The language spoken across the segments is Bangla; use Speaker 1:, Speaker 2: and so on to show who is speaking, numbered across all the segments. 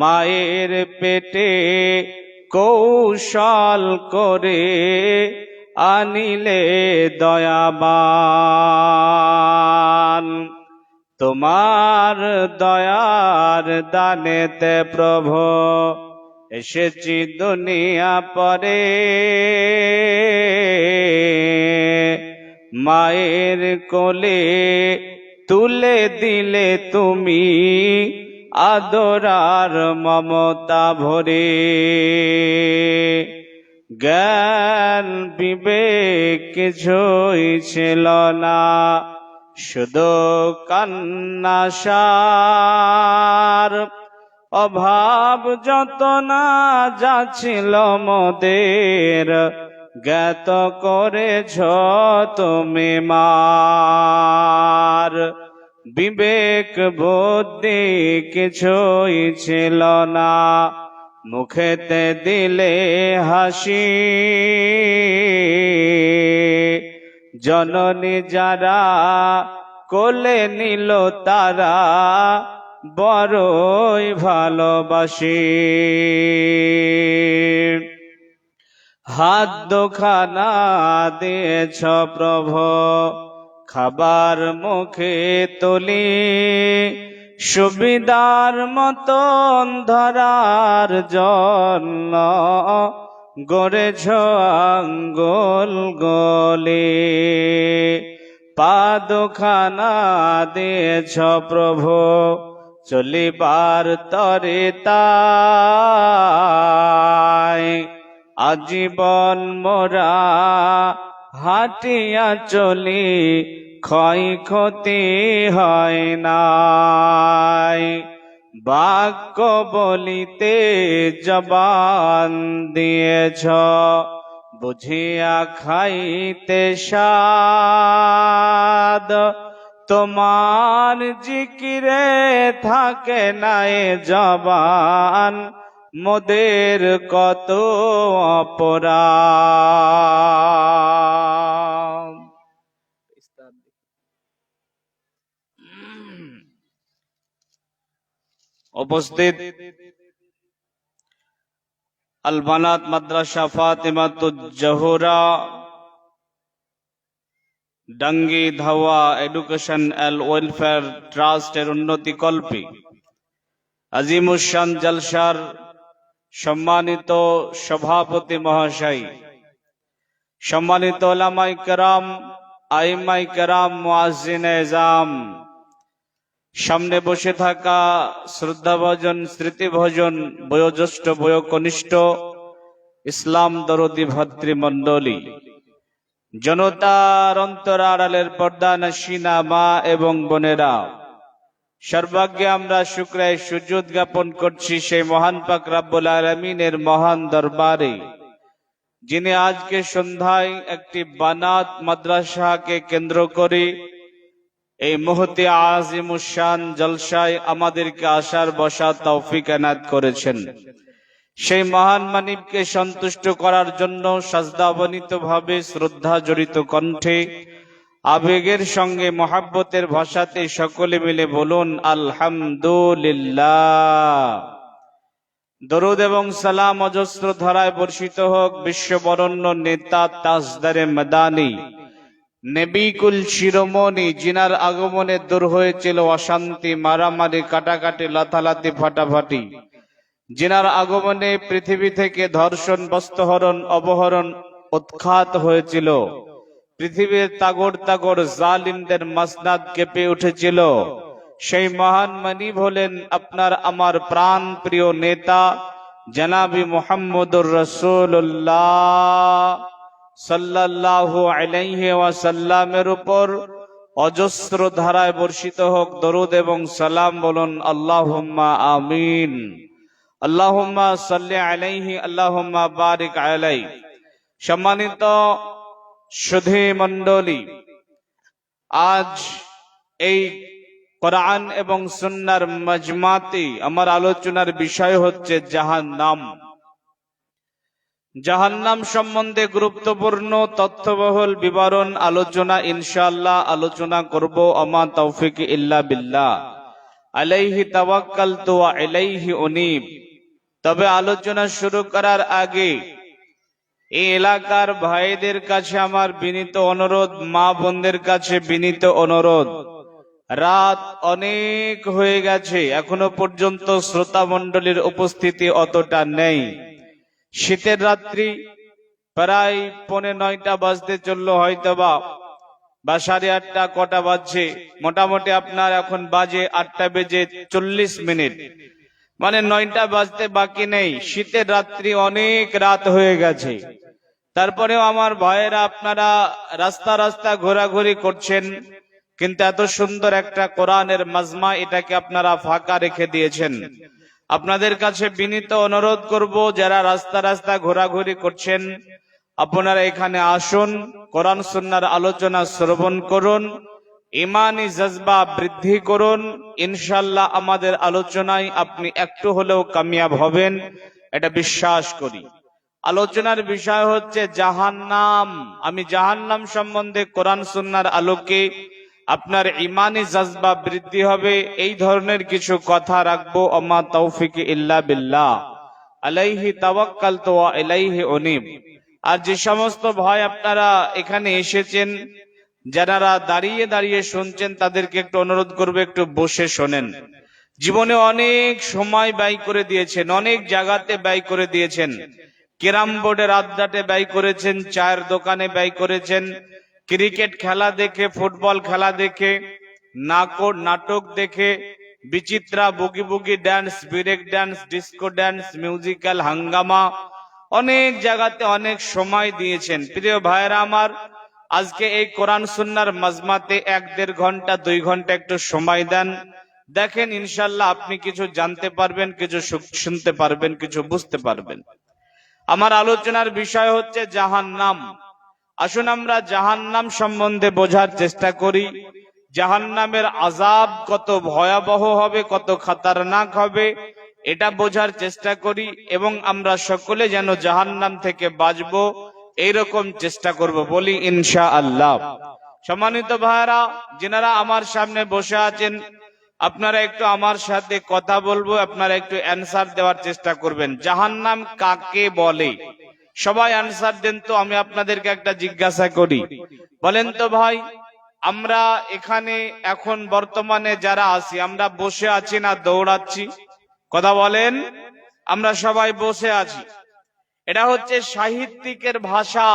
Speaker 1: মায়ের পেটে কৌশল করে আনিলে দয়াবান। তোমার দয়ার দানেতে প্রভু এসেছি দুনিয়া পরে, মায়ের কোলে তুলে দিলে তুমি আদরার মমতা ভরে। জ্ঞান বিবেক কিছুই ছিল না, শুধু কান্নাসার। অভাব যত না যা ছিল মোদের, জ্ঞাত করেছ তুমি মার। বিবেক বুদ্ধি কিছুই ছিল না, মুখেতে দিলে হাসি। জননী যারা কোলে নিল তারা বড়ই ভালোবাসি। হাত দুখানা দিয়েছ প্রভু খাবার মুখে তুলি, সুবিধার মতন ধরার জন্য গড়েছ আঙ্গুল গলি। পা দুখানা দিয়েছ প্রভু চলিবার তরে তাই, আজীবন মোরা হাঁটিয়া চলি ক্ষয়ক্ষতি হয় নাই। বাক্য বলিতে জবান দিয়েছ, বুঝিয়া খাইতে স্বাদ। তোমার জিকিরে থাকে নাই জবান, মোদের কত অপরাধ। উপস্থিত আল বানাত মাদ্রাসা ফাতিমাতুজ জোহরা ডাঙ্গি ধাওয়া এডুকেশন এন্ড ওয়েলফেয়ার ট্রাস্টের উন্নতি কল্পে আজিমুশান জলসার সম্মানিত সভাপতি মহাশয়, সম্মানিত উলামায়ে কেরাম, আইম্মায়ে কেরাম, মুয়াজ্জিনে এজাম, সামনে বসে থাকা শ্রদ্ধাভাজন স্মৃতিভাজন বয়োজ্যেষ্ঠ বয়োকনিষ্ঠ ইসলাম দরদি ভাতৃমণ্ডলী, জনতার অন্তরাড়ালের পর্দা নশিনা মা এবং বোনেরা, সর্বাগ্যে আমরা শুকরায়ে সুজুদ জ্ঞাপন করছি সেই মহান পাক রব্বুল আলামিনের মহান দরবারে, যিনি আজকে সন্ধ্যায় একটি বানাত মাদ্রাসাকে কেন্দ্র করে এই মুহূর্তে আজিমুশান জলসায় আমাদেরকে আসার বসার তৌফিক এনায়েত করেছেন। সেই মহান মানিবকে সন্তুষ্ট করার জন্য সাজদাবনিত ভাবে শ্রদ্ধা জড়িত কণ্ঠে আবেগের সঙ্গে মহাব্বতের ভাষাতে সকলে মিলে বলুন আলহামদুলিল্লাহ। দরুদ এবং সালাম অজস্র ধারায় বর্ষিত হোক বিশ্ববরণ্য নেতা তাজদারে মাদানী নবীকুল শিরোমণি, জিনার আগমনে দূর হয়েছিল অশান্তি, মারামারি, কাটাকাটি, লাথালাতি, ফাটাফাটি, জিনার আগমনে পৃথিবী থেকে ধর্ষণ, বস্ত্রহরণ, অপহরণ উৎখাত হয়েছিল, পৃথিবীর তাগড় তাগড় জালিমদের মাসনাদ কেঁপে উঠেছিল। সেই মহান মানিব হলেন আপনার আমার প্রাণ প্রিয় নেতা জনাবি মুহাম্মদুর রাসূলুল্লাহ সাল্লাল্লাহু আলাইহি ওয়াসাল্লামের উপর অজস্র ধারায় বর্ষিত হোক দরুদ এবং সালাম। বলুন আল্লাহুম্মা আমিন। আল্লাহুম্মা সাল্লি আলাইহি, আল্লাহুম্মা বারিক আলাইহি। সম্মানিত সুধী মণ্ডলী, আজ এই কোরআন এবং সুন্নাহর মজমাতে আমার আলোচনার বিষয় হচ্ছে জাহান্নাম। জাহান্নাম সম্বন্ধে গুরুত্বপূর্ণ তথ্যবহুল বিবরণ আলোচনা ইনশাআল্লাহ আলোচনা করব। আমা তৌফিক ইল্লা বিল্লাহ। আলাইহি তাওয়াক্কালতু ওয়া ইলাইহি উনীব। তবে আলোচনা শুরু করার আগে এই এলাকার ভাইদের কাছে আমার বিনীত অনুরোধ, মা বোনদের কাছে বিনীত অনুরোধ, রাত অনেক হয়ে গেছে, এখনো পর্যন্ত শ্রোতা মণ্ডলীর উপস্থিতি অতটা নেই। শীতের রাত্রি, প্রায় 8:45 বাজতে চললো, হয়তোবা বা 8:30 কটা বাজছে, মোটামুটি আপনার এখন বাজে 8:40, মানে 9টা বাজতে বাকি নেই। শীতের রাত্রি, অনেক রাত হয়ে গেছে। তারপরেও আমার ভাইয়েরা, আপনারা রাস্তা রাস্তা ঘোরাঘুরি করছেন, কিন্তু এত সুন্দর একটা কোরআনের মাজমা, এটাকে আপনারা ফাঁকা রেখে দিয়েছেন। আপনাদের কাছে বিনীত অনুরোধ করব, যারা রাস্তা রাস্তা ঘোরাঘুরি করছেন, আপনারা এখানে আসুন, কোরআন সুন্নাহর আলোচনা শ্রবণ করুন, ইমানি জজবা বৃদ্ধি করুন। ইনশাআল্লাহ আমাদের আলোচনায় আপনি একটু হলেও কামিয়াব হবেন, এটা বিশ্বাস করি। আলোচনার বিষয় হচ্ছে জাহান্নাম। আমি জাহান্নাম সম্বন্ধে কোরআন সুন্নাহর আলোকে আপনার ইমানি জজবা বৃদ্ধি হবে, এই ধরনের কিছু কথা রাখবো। আমা তৌফিক ইল্লা বিল্লাহ, আলাইহি তাওয়াক্কালতু ওয়া ইলাইহি উনীব। আর যে সমস্ত ভাই আপনারা এখানে এসেছেন, যারা দাঁড়িয়ে দাঁড়িয়ে শুনছেন, তাদেরকে একটু অনুরোধ করবো, একটু বসে শোনেন। জীবনে অনেক সময় ব্যয় করে দিয়েছেন, অনেক জায়গাতে ব্যয় করে দিয়েছেন। ক্যারাম বোর্ডের আড্ডাতে ব্যয় করেছেন, চায়ের দোকানে ব্যয় করেছেন, ক্রিকেট খেলা দেখে, ফুটবল খেলা দেখে, নাটক দেখে, Bichitra, boogie boogie dance, break dance, disco dance, musical Hungama, অনেক জায়গাতে অনেক সময় দিয়েছেন। প্রিয় ভাইরা আমার, আজকে এই কোরআন সুন্নাহর মাজমাতে 1-1.5 ঘন্টা 2 ঘন্টা একটু সময় দেন, দেখেন ইনশাআল্লাহ আপনি কিছু জানতে পারবেন, কিছু শুনতে পারবেন, কিছু বুঝতে পারবেন। আমার আলোচনার বিষয় হচ্ছে জাহান্নাম। আসুন আমরা জাহান্নাম সম্বন্ধে বোঝার চেষ্টা করি। জাহান্নামের আযাব কত ভয়াবহ হবে, কত খতরনাক হবে, এটা বোঝার চেষ্টা করি, এবং আমরা সকলে যেন জাহান্নাম থেকে বাঁচবো এইরকম চেষ্টা করব, বলি ইনশাআল্লাহ। সম্মানিত ভাইরা, যিনারা আমার সামনে বসে আছেন, আপনারা একটু আমার সাথে কথা বলবো, আপনারা একটু অ্যানসার দেওয়ার চেষ্টা করবেন। জাহান্নাম কাকে বলে? সবাই অ্যানসার দেন তো। আমি আপনাদেরকে একটা জিজ্ঞাসা করি, বলেন তো ভাই, আমরা এখানে এখন বর্তমানে যারা আছি, আমরা বসে আছি না দৌড়াচ্ছি? কথা বলেন। আমরা সবাই বসে আছি। এটা হচ্ছে সাহিত্যিকের ভাষা।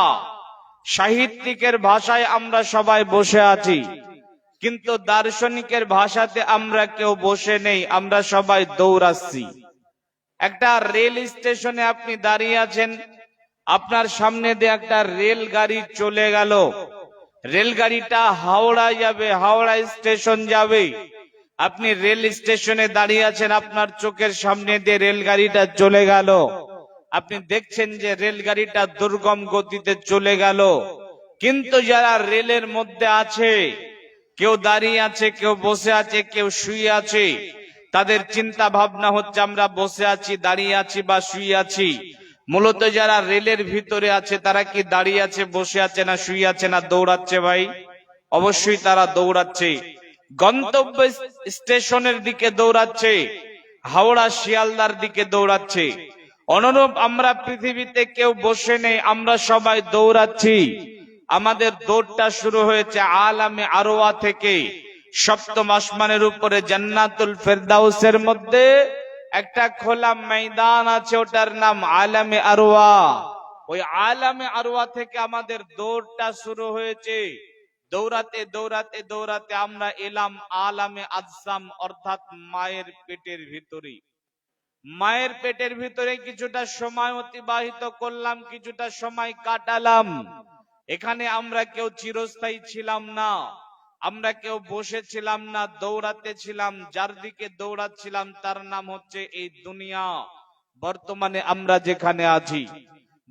Speaker 1: সাহিত্যিকের ভাষায় আমরা সবাই বসে আছি, কিন্তু দার্শনিকের ভাষাতে আমরা কেউ বসে নেই, আমরা সবাই দৌড়াচ্ছি। একটা রেল স্টেশনে আপনি দাঁড়িয়ে আছেন, আপনার সামনে দিয়ে একটা রেলগাড়ি চলে গেল, রেলগাড়িটা হাওড়া যাবে, হাওড়া স্টেশন যাবে। আপনি রেল স্টেশনে দাঁড়িয়ে আছেন, আপনার চোখের সামনে দিয়ে রেলগাড়িটা চলে গেল, আপনি দেখছেন যে রেলগাড়িটা দুর্গম গতিতে চলে গেল, কিন্তু যারা রেলের মধ্যে আছে, কেউ দাঁড়িয়ে আছে, কেউ বসে আছে, কেউ শুয়ে আছে, তাদের চিন্তা ভাবনা হচ্ছে আমরা বসে আছি, দাঁড়িয়ে আছি বা শুয়ে আছি। মূলত যারা রেলের ভিতরে আছে, তারা কি দাঁড়িয়ে আছে, বসে আছে, না শুয়ে আছে, না দৌড়াচ্ছে? ভাই, অবশ্যই তারা দৌড়াচ্ছে, গন্তব্য স্টেশনের দিকে দৌড়াচ্ছে, হাওড়া শিয়ালদার দিকে দৌড়াচ্ছে। অনুরূপ আমরা পৃথিবীতে কেউ বসে নেই, আমরা সবাই দৌড়াচ্ছি। আমাদের দৌড়টা শুরু হয়েছে আলামে আরওয়া থেকে। সপ্তম আসমানের উপরে জান্নাতুল ফেরদাউসের মধ্যে একটা খোলা ময়দান আছে, ওটার নাম আলামে আরওয়া। ওই আলামে আরওয়া থেকে আমাদের দৌড়টা শুরু হয়েছে। দৌড়াতে দৌড়াতে দৌড়াতে আমরা এলাম আলামে আজসাম, অর্থাৎ মায়ের পেটের ভিতরে। মায়ের পেটের ভিতরে কিছুটা সময় অতিবাহিত করলাম, কিছুটা সময় কাটালাম। এখানে আমরা কেউ চিরস্থায়ী ছিলাম না, আমরা কেউ বসেছিলাম না, দৌড়াতে ছিলাম। যার দিকে দৌড়াচ্ছিলাম তার নাম হচ্ছে এই দুনিয়া। বর্তমানে আমরা যেখানে আছি,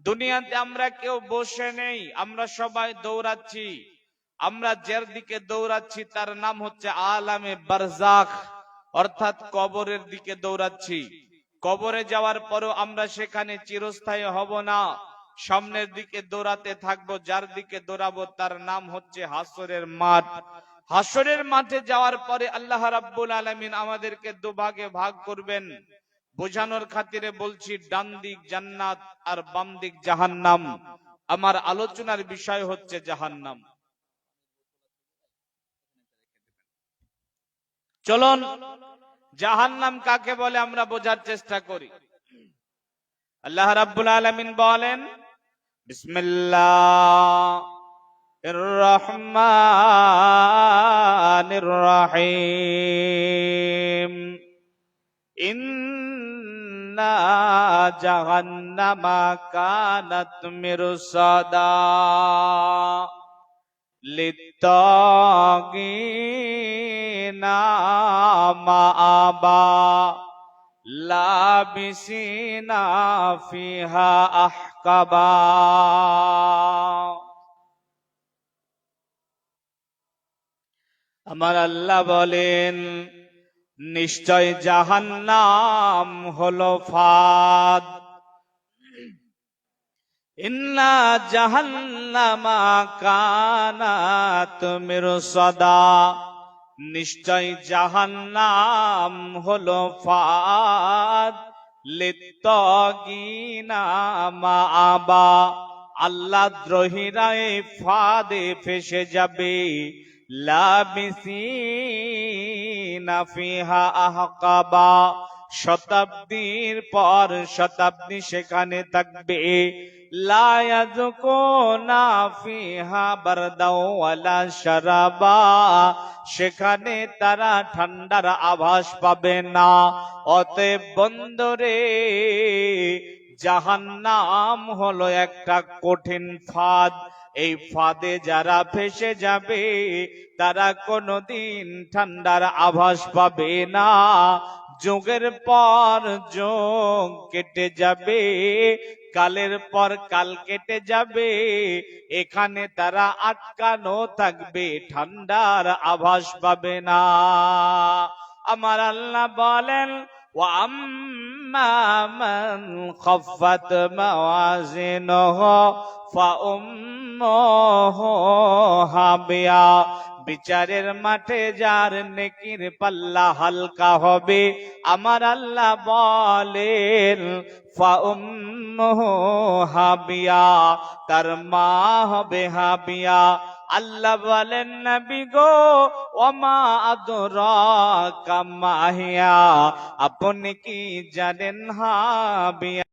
Speaker 1: দুনিয়াতে আমরা কেউ বসে নেই, আমরা সবাই দৌড়াচ্ছি। আমরা যার দিকে দৌড়াচ্ছি তার নাম হচ্ছে আলামে বারজাখ, অর্থাৎ কবরের দিকে দৌড়াচ্ছি। কবরে যাওয়ার পরও আমরা সেখানে চিরস্থায়ী হব না, সামনের দিকে দৌড়াতে থাকবো। যার দিকে দৌড়াবো তার নাম হচ্ছে হাসরের মাঠ। হাসরের মাঠে যাওয়ার পরে আল্লাহ রাব্বুল আলামিন আমাদেরকে দুভাগে ভাগ করবেন। বোঝানোর খাতিরে বলছি, ডান দিক জান্নাত আর বাম দিক জাহান্নাম। আমার আলোচনার বিষয় হচ্ছে জাহান্নাম। চলুন জাহান্নাম কাকে বলে আমরা বোঝার চেষ্টা করি। আল্লাহ রাব্বুল আলামিন বলেন, বিসমিল্লাহির রহমানির রহিম, ইন্না জাহান্নামা কানাত মিরসাদা লিত্তাগিনা মাআবা লাবিসিনা ফিহা আহকাবা। আমার আল্লাহ বলেন, নিশ্চয় জাহান্নাম হলো ফাঁদ। ইন্না জাহান্নামা কানাত মিরসাদা, নিশ্চয় জাহান্নাম হলো ফাঁদ। লিত্তাগিনা মাআবা, আল্লাহ দ্রোহীরা এই ফাঁদে ফেসে যাবে। লাবিসিনা ফিহা আহকাবা, শতাব্দীর পর শতাব্দী সেখানে থাকবে। লা ইয়াযকুনা ফিহা বারদাও ওয়ালা শারাবা, সেখানে তারা ঠান্ডার আভাস পাবে না। অতএব বন্ধুরে, জাহান্নাম হলো একটা কঠিন ফাঁদ। এই ফাঁদে যারা ফেসে যাবে তারা কোনোদিন ঠান্ডার আভাস পাবে না। যুগের পর যুগ কেটে যাবে, কালের পর কাল কেটে যাবে, এখানে তারা আটকানো থাকবে, ঠান্ডার আভাস পাবে না। আমার আল্লাহ বলেন, ওয়া আম্মা মান খাফফাত মাওয়াজিনুহু ফাউম্মুহু হাবিয়া, বিচারের মাঠে যার নেকির পাল্লা হালকা হবে, আমার আল্লাহ বলেন ফাউম্মুহু হাবিয়া, তার মা হবে হাবিয়া। আল্লাহ বলেন, নবী গো, ওমা আদরাকা মা হিয়া, আপনি কি জানেন হাবিয়া